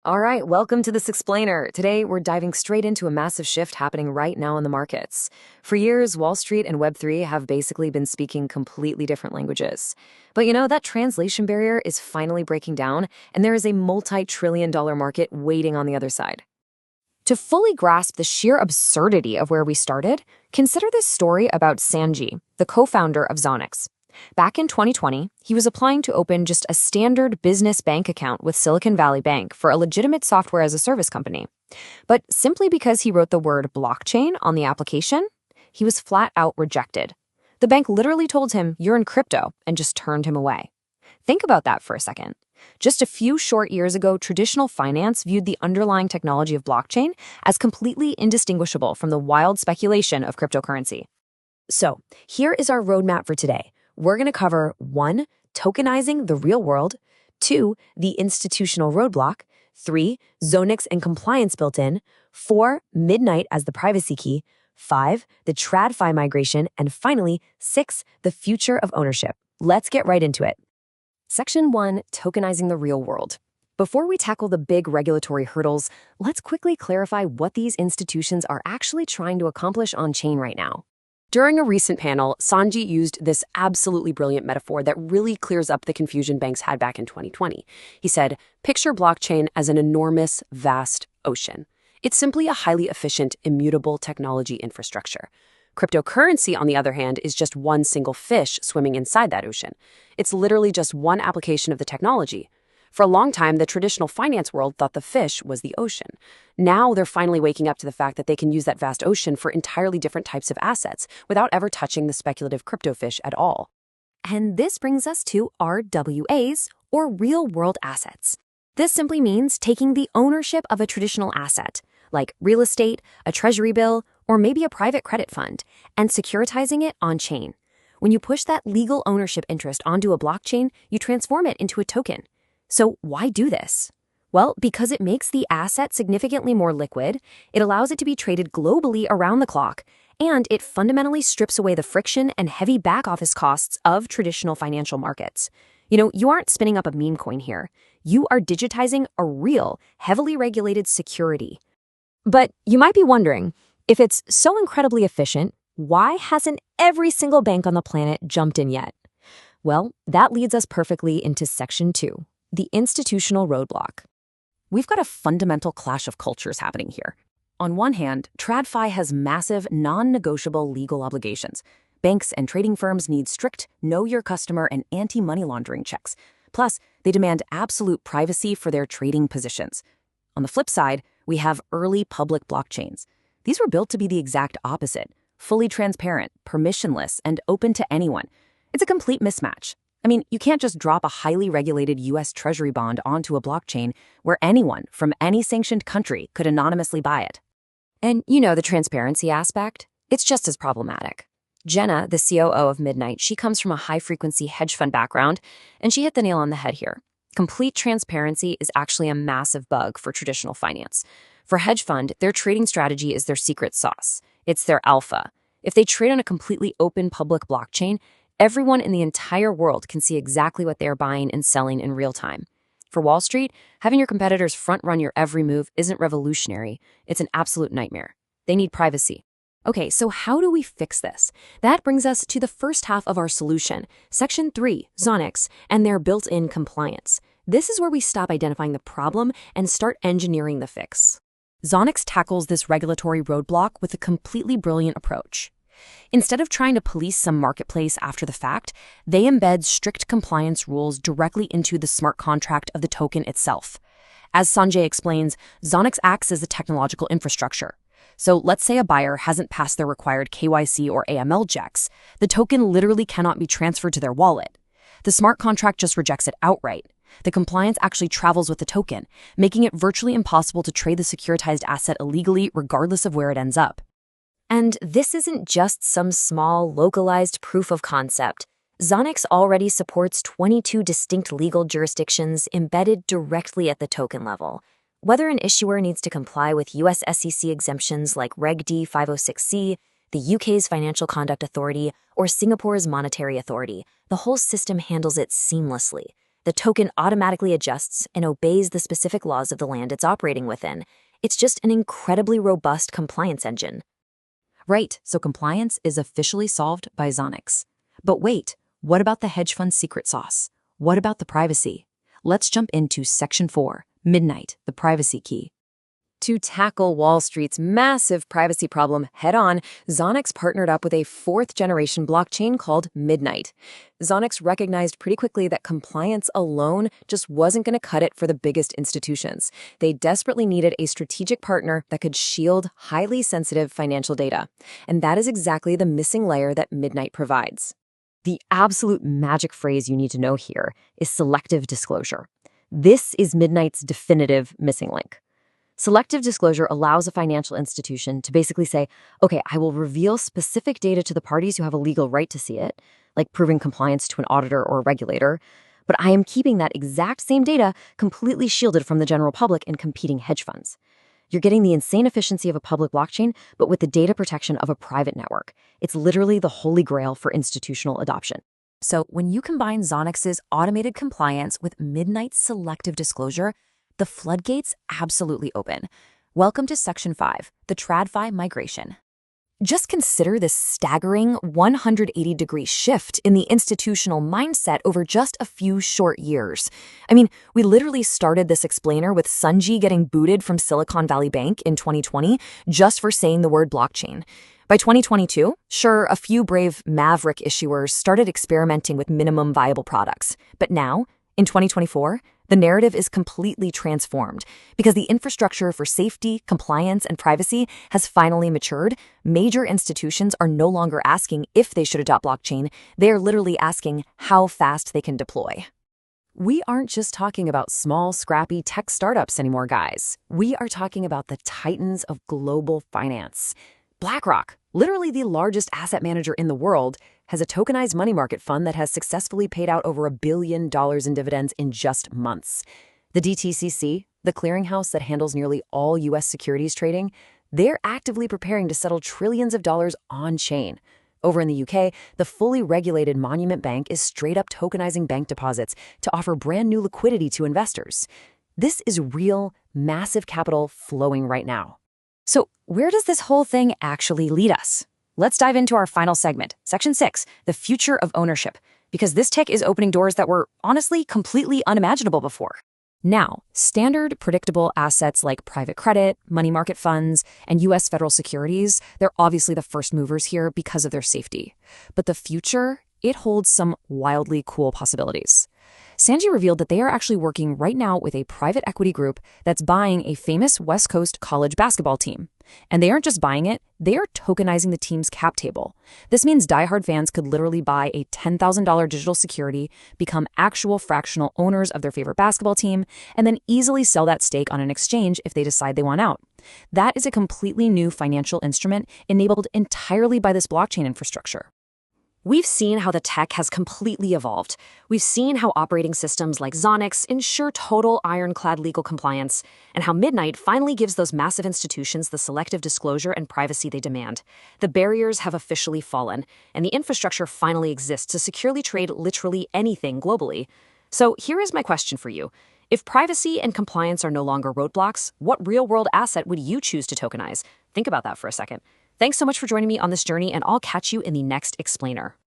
All right, welcome to this explainer. Today, we're diving straight into a massive shift happening right now in the markets. For years, Wall Street and Web3 have basically been speaking completely different languages. But that translation barrier is finally breaking down, and there is a multi-trillion-dollar market waiting on the other side. To fully grasp the sheer absurdity of where we started, consider this story about Sanji, the co-founder of Zonix. Back in 2020, he was applying to open just a standard business bank account with Silicon Valley Bank for a legitimate software as a service company. But simply because he wrote the word blockchain on the application, he was flat out rejected. The bank literally told him, "You're in crypto," and just turned him away. Think about that for a second. Just a few short years ago, traditional finance viewed the underlying technology of blockchain as completely indistinguishable from the wild speculation of cryptocurrency. So, here is our roadmap for today. We're going to cover 1. Tokenizing the real world, 2. The institutional roadblock, 3. Zonix and compliance built in, 4. Midnight as the privacy key, 5. The TradFi migration, and finally, 6. The future of ownership. Let's get right into it. Section 1. Tokenizing the real world. Before we tackle the big regulatory hurdles, let's quickly clarify what these institutions are actually trying to accomplish on-chain right now. During a recent panel, Sanji used this absolutely brilliant metaphor that really clears up the confusion banks had back in 2020. He said, "Picture blockchain as an enormous, vast ocean. It's simply a highly efficient, immutable technology infrastructure. Cryptocurrency, on the other hand, is just one single fish swimming inside that ocean. It's literally just one application of the technology. For a long time, the traditional finance world thought the fish was the ocean. Now they're finally waking up to the fact that they can use that vast ocean for entirely different types of assets without ever touching the speculative crypto fish at all." And this brings us to RWAs, or real-world assets. This simply means taking the ownership of a traditional asset, like real estate, a treasury bill, or maybe a private credit fund, and securitizing it on-chain. When you push that legal ownership interest onto a blockchain, you transform it into a token. So why do this? Well, because it makes the asset significantly more liquid, it allows it to be traded globally around the clock, and it fundamentally strips away the friction and heavy back-office costs of traditional financial markets. You aren't spinning up a meme coin here. You are digitizing a real, heavily regulated security. But you might be wondering, if it's so incredibly efficient, why hasn't every single bank on the planet jumped in yet? Well, that leads us perfectly into Section 2. The institutional roadblock. We've got a fundamental clash of cultures happening here. On one hand, TradFi has massive, non-negotiable legal obligations. Banks and trading firms need strict know-your-customer and anti-money laundering checks. Plus, they demand absolute privacy for their trading positions. On the flip side, we have early public blockchains. These were built to be the exact opposite, fully transparent, permissionless, and open to anyone. It's a complete mismatch. You can't just drop a highly regulated U.S. Treasury bond onto a blockchain where anyone from any sanctioned country could anonymously buy it. And the transparency aspect? It's just as problematic. Jenna, the COO of Midnight, she comes from a high-frequency hedge fund background, and she hit the nail on the head here. Complete transparency is actually a massive bug for traditional finance. For hedge fund, their trading strategy is their secret sauce. It's their alpha. If they trade on a completely open public blockchain, everyone in the entire world can see exactly what they're buying and selling in real time. For Wall Street, having your competitors front-run your every move isn't revolutionary. It's an absolute nightmare. They need privacy. Okay, so how do we fix this? That brings us to the first half of our solution, Section 3, Zonix, and their built-in compliance. This is where we stop identifying the problem and start engineering the fix. Zonix tackles this regulatory roadblock with a completely brilliant approach. Instead of trying to police some marketplace after the fact, they embed strict compliance rules directly into the smart contract of the token itself. As Sanjay explains, Zonix acts as a technological infrastructure. So let's say a buyer hasn't passed their required KYC or AML checks. The token literally cannot be transferred to their wallet. The smart contract just rejects it outright. The compliance actually travels with the token, making it virtually impossible to trade the securitized asset illegally regardless of where it ends up. And this isn't just some small, localized proof of concept. Zonix already supports 22 distinct legal jurisdictions embedded directly at the token level. Whether an issuer needs to comply with US SEC exemptions like Reg D 506C, the UK's Financial Conduct Authority, or Singapore's Monetary Authority, the whole system handles it seamlessly. The token automatically adjusts and obeys the specific laws of the land it's operating within. It's just an incredibly robust compliance engine. Right, so compliance is officially solved by Zonix. But wait, what about the hedge fund secret sauce? What about the privacy? Let's jump into Section 4, Midnight, the privacy key. To tackle Wall Street's massive privacy problem head-on, Zonix partnered up with a fourth-generation blockchain called Midnight. Zonix recognized pretty quickly that compliance alone just wasn't going to cut it for the biggest institutions. They desperately needed a strategic partner that could shield highly sensitive financial data. And that is exactly the missing layer that Midnight provides. The absolute magic phrase you need to know here is selective disclosure. This is Midnight's definitive missing link. Selective disclosure allows a financial institution to basically say, okay, I will reveal specific data to the parties who have a legal right to see it, like proving compliance to an auditor or a regulator, but I am keeping that exact same data completely shielded from the general public and competing hedge funds. You're getting the insane efficiency of a public blockchain, but with the data protection of a private network. It's literally the holy grail for institutional adoption. So when you combine Zonix's automated compliance with Midnight's selective disclosure, the floodgates absolutely open. Welcome to Section 5, the TradFi migration. Just consider this staggering 180-degree shift in the institutional mindset over just a few short years. I mean, we literally started this explainer with Sunji getting booted from Silicon Valley Bank in 2020 just for saying the word blockchain. By 2022, sure, a few brave maverick issuers started experimenting with minimum viable products. But now, in 2024, the narrative is completely transformed because the infrastructure for safety, compliance, and privacy has finally matured. Major institutions are no longer asking if they should adopt blockchain. They are literally asking how fast they can deploy. We aren't just talking about small, scrappy tech startups anymore, guys. We are talking about the titans of global finance. BlackRock, literally the largest asset manager in the world, has a tokenized money market fund that has successfully paid out over $1 billion in dividends in just months. The DTCC, the clearinghouse that handles nearly all U.S. securities trading, they're actively preparing to settle trillions of dollars on-chain. Over in the UK, the fully regulated Monument Bank is straight up tokenizing bank deposits to offer brand new liquidity to investors. This is real, massive capital flowing right now. So where does this whole thing actually lead us? Let's dive into our final segment, Section 6, the future of ownership, because this tech is opening doors that were honestly completely unimaginable before. Now, standard predictable assets like private credit, money market funds, and U.S. federal securities, they're obviously the first movers here because of their safety. But the future, it holds some wildly cool possibilities. Sanji revealed that they are actually working right now with a private equity group that's buying a famous West Coast college basketball team. And they aren't just buying it, they are tokenizing the team's cap table. This means diehard fans could literally buy a $10,000 digital security, become actual fractional owners of their favorite basketball team, and then easily sell that stake on an exchange if they decide they want out. That is a completely new financial instrument enabled entirely by this blockchain infrastructure. We've seen how the tech has completely evolved. We've seen how operating systems like Zonix ensure total ironclad legal compliance, and how Midnight finally gives those massive institutions the selective disclosure and privacy they demand. The barriers have officially fallen, and the infrastructure finally exists to securely trade literally anything globally. So here is my question for you. If privacy and compliance are no longer roadblocks, what real-world asset would you choose to tokenize? Think about that for a second. Thanks so much for joining me on this journey, and I'll catch you in the next explainer.